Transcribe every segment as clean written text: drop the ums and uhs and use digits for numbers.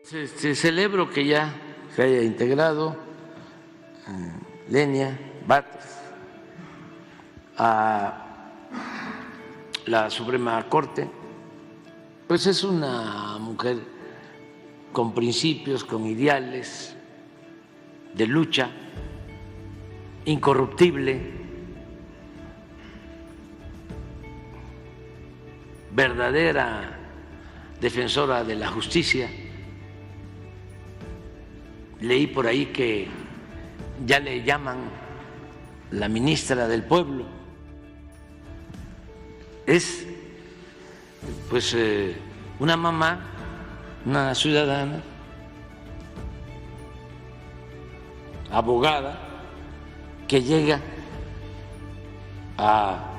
Celebro que ya se haya integrado Lenia Batres a la Suprema Corte. Pues es una mujer con principios, con ideales de lucha, incorruptible, verdadera defensora de la justicia. Leí por ahí que ya le llaman la ministra del pueblo. Es pues una mamá, una ciudadana, abogada, que llega a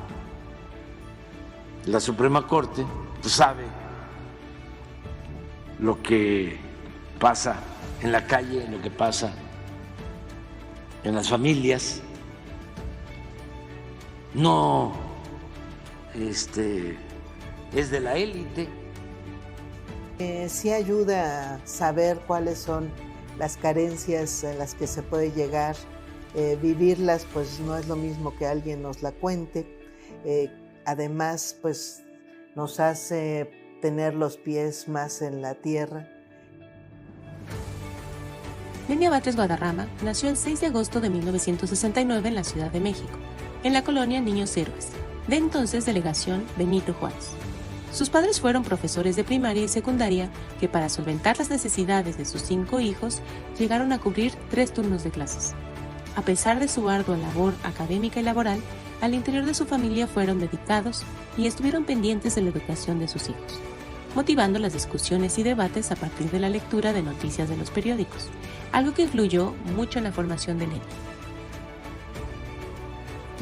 la Suprema Corte, pues sabe lo que pasa en la calle, lo que pasa en las familias. No es de la élite. Sí ayuda a saber cuáles son las carencias a las que se puede llegar. Vivirlas pues no es lo mismo que alguien nos la cuente. Además pues nos hace tener los pies más en la tierra. Lenia Batres Guadarrama nació el 6 de agosto de 1969 en la Ciudad de México, en la colonia Niños Héroes, de entonces delegación Benito Juárez. Sus padres fueron profesores de primaria y secundaria que para solventar las necesidades de sus 5 hijos llegaron a cubrir 3 turnos de clases. A pesar de su ardua labor académica y laboral, al interior de su familia fueron dedicados y estuvieron pendientes de la educación de sus hijos, motivando las discusiones y debates a partir de la lectura de noticias de los periódicos, algo que influyó mucho en la formación de Lenia.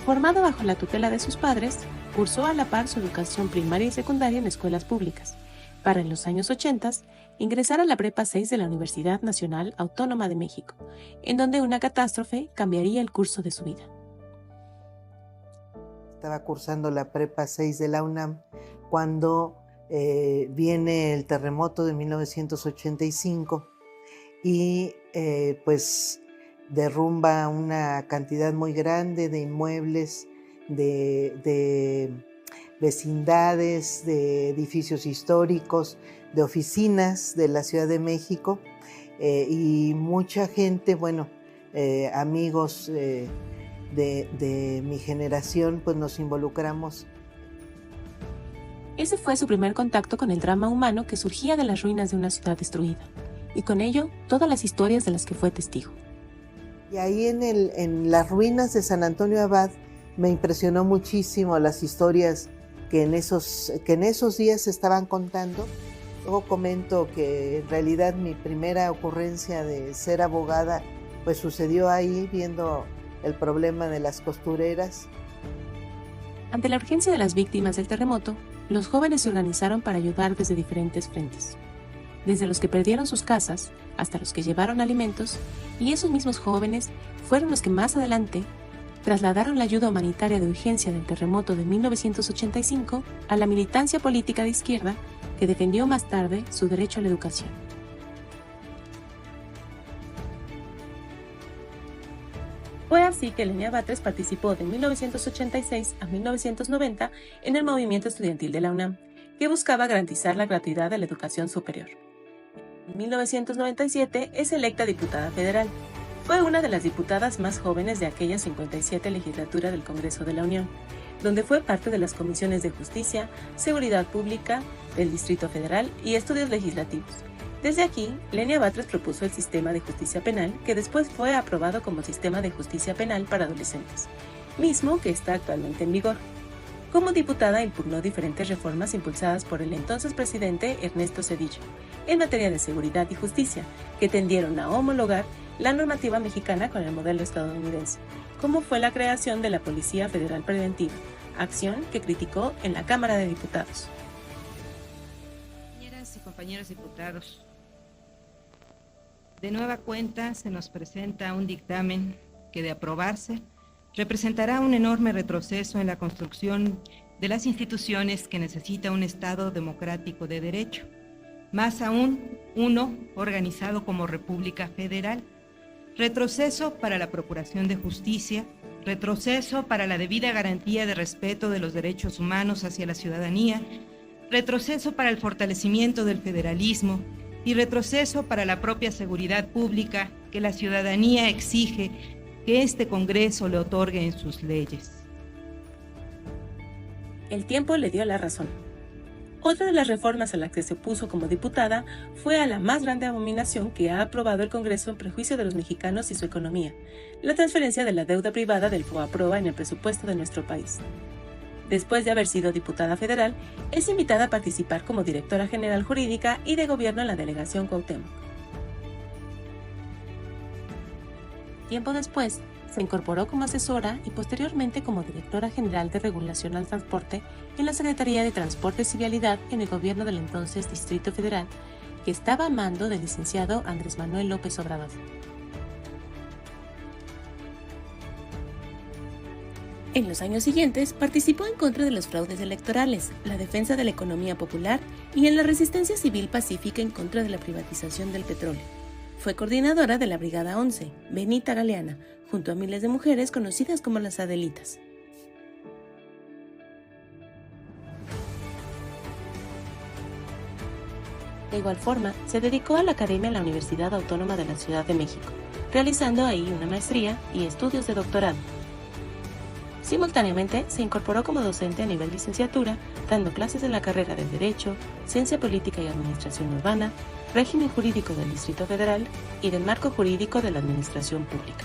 Formado bajo la tutela de sus padres, cursó a la par su educación primaria y secundaria en escuelas públicas, para en los años 80 ingresar a la Prepa 6 de la Universidad Nacional Autónoma de México, en donde una catástrofe cambiaría el curso de su vida. Estaba cursando la Prepa 6 de la UNAM cuando viene el terremoto de 1985 y pues derrumba una cantidad muy grande de inmuebles, de vecindades, de edificios históricos, de oficinas de la Ciudad de México y mucha gente, amigos de mi generación, pues nos involucramos. Ese fue su primer contacto con el drama humano que surgía de las ruinas de una ciudad destruida, y con ello todas las historias de las que fue testigo. Y ahí en las ruinas de San Antonio Abad me impresionó muchísimo las historias que en esos días se estaban contando. Luego comento que en realidad mi primera ocurrencia de ser abogada pues sucedió ahí viendo el problema de las costureras. Ante la urgencia de las víctimas del terremoto, los jóvenes se organizaron para ayudar desde diferentes frentes, desde los que perdieron sus casas hasta los que llevaron alimentos, y esos mismos jóvenes fueron los que más adelante trasladaron la ayuda humanitaria de urgencia del terremoto de 1985 a la militancia política de izquierda que defendió más tarde su derecho a la educación. Fue así que Lenia Batres participó de 1986 a 1990 en el movimiento estudiantil de la UNAM, que buscaba garantizar la gratuidad de la educación superior. En 1997 es electa diputada federal. Fue una de las diputadas más jóvenes de aquella 57 legislatura del Congreso de la Unión, donde fue parte de las comisiones de Justicia, Seguridad Pública, del Distrito Federal y Estudios Legislativos. Desde aquí, Lenia Batres propuso el sistema de justicia penal, que después fue aprobado como sistema de justicia penal para adolescentes, mismo que está actualmente en vigor. Como diputada impugnó diferentes reformas impulsadas por el entonces presidente Ernesto Zedillo en materia de seguridad y justicia, que tendieron a homologar la normativa mexicana con el modelo estadounidense, como fue la creación de la Policía Federal Preventiva, acción que criticó en la Cámara de Diputados. Compañeras y compañeros diputados, de nueva cuenta se nos presenta un dictamen que, de aprobarse, representará un enorme retroceso en la construcción de las instituciones que necesita un Estado democrático de derecho. Más aún, uno organizado como República Federal, retroceso para la procuración de justicia, retroceso para la debida garantía de respeto de los derechos humanos hacia la ciudadanía, retroceso para el fortalecimiento del federalismo y retroceso para la propia seguridad pública que la ciudadanía exige que este Congreso le otorgue en sus leyes. El tiempo le dio la razón. Otra de las reformas a las que se opuso como diputada fue a la más grande abominación que ha aprobado el Congreso en prejuicio de los mexicanos y su economía, la transferencia de la deuda privada del FOAPROA en el presupuesto de nuestro país. Después de haber sido diputada federal, es invitada a participar como directora general jurídica y de gobierno en la delegación Cuauhtémoc. Tiempo después, se incorporó como asesora y posteriormente como directora general de regulación al transporte en la Secretaría de Transportes y Vialidad en el gobierno del entonces Distrito Federal, que estaba a mando del licenciado Andrés Manuel López Obrador. En los años siguientes participó en contra de los fraudes electorales, la defensa de la economía popular y en la resistencia civil pacífica en contra de la privatización del petróleo. Fue coordinadora de la Brigada 11, Benita Galeana, junto a miles de mujeres conocidas como las Adelitas. De igual forma, se dedicó a la academia en la Universidad Autónoma de la Ciudad de México, realizando ahí una maestría y estudios de doctorado. Simultáneamente, se incorporó como docente a nivel licenciatura, dando clases en la carrera de Derecho, Ciencia Política y Administración Urbana, Régimen Jurídico del Distrito Federal y del Marco Jurídico de la Administración Pública.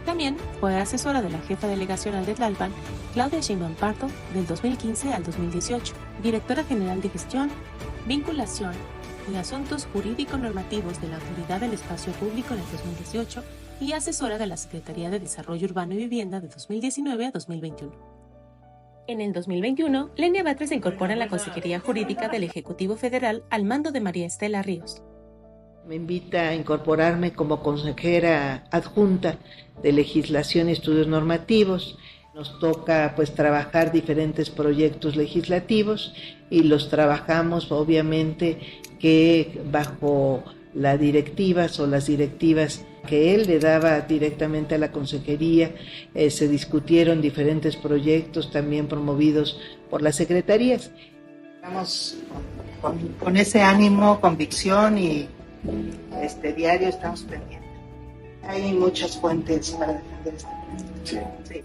También fue asesora de la jefa delegacional de Tlalpan, Claudia Sheinbaum Pardo, del 2015 al 2018, directora general de Gestión, Vinculación y Asuntos Jurídico-Normativos de la Autoridad del Espacio Público en el 2018 y asesora de la Secretaría de Desarrollo Urbano y Vivienda de 2019 a 2021. En el 2021, Lenia Batres se incorpora en la Consejería Jurídica del Ejecutivo Federal al mando de María Estela Ríos. Me invita a incorporarme como consejera adjunta de Legislación y Estudios Normativos. Nos toca trabajar diferentes proyectos legislativos y los trabajamos obviamente que bajo las directivas que él le daba directamente a la consejería. Se discutieron diferentes proyectos también promovidos por las secretarías. Estamos con ese ánimo, convicción y diario estamos pendientes. Hay muchas fuentes para defender este proyecto. Sí.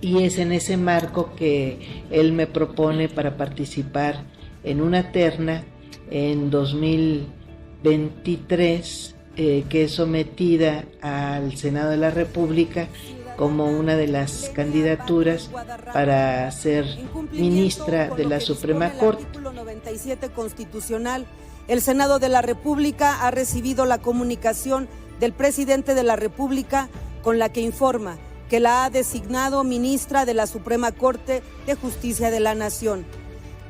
Y es en ese marco que él me propone para participar en una terna en 2023 que es sometida al Senado de la República como una de las candidaturas para ser ministra de la Suprema Corte. Artículo 97 constitucional. El Senado de la República ha recibido la comunicación del presidente de la República con la que informa que la ha designado ministra de la Suprema Corte de Justicia de la Nación.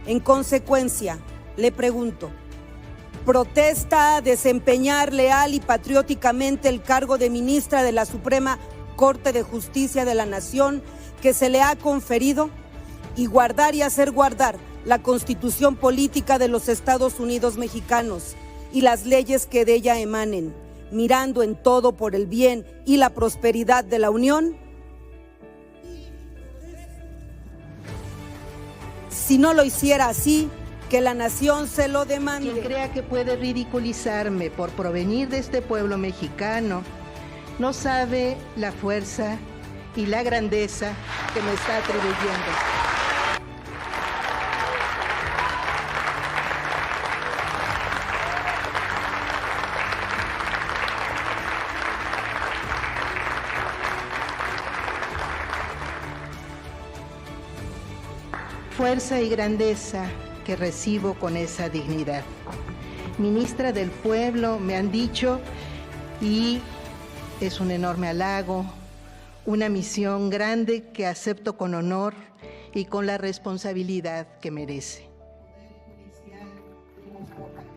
En consecuencia, le pregunto, ¿protesta desempeñar leal y patrióticamente el cargo de ministra de la Suprema Corte de Justicia de la Nación que se le ha conferido y guardar y hacer guardar la Constitución Política de los Estados Unidos Mexicanos y las leyes que de ella emanen, mirando en todo por el bien y la prosperidad de la Unión? Si no lo hiciera así, que la nación se lo demande. Quien crea que puede ridiculizarme por provenir de este pueblo mexicano, no sabe la fuerza y la grandeza que me está atribuyendo. Fuerza y grandeza que recibo con esa dignidad. Ministra del pueblo, me han dicho, y es un enorme halago, una misión grande que acepto con honor y con la responsabilidad que merece.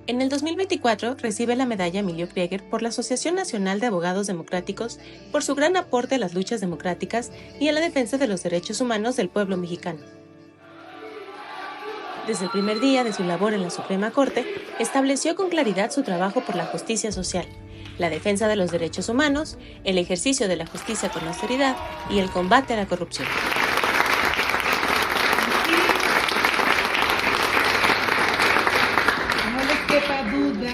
En el 2024 recibe la medalla Emilio Krieger por la Asociación Nacional de Abogados Democráticos por su gran aporte a las luchas democráticas y a la defensa de los derechos humanos del pueblo mexicano. Desde el primer día de su labor en la Suprema Corte, estableció con claridad su trabajo por la justicia social, la defensa de los derechos humanos, el ejercicio de la justicia con austeridad y el combate a la corrupción. No les quepa duda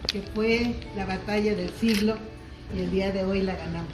que fue la batalla del siglo y el día de hoy la ganamos.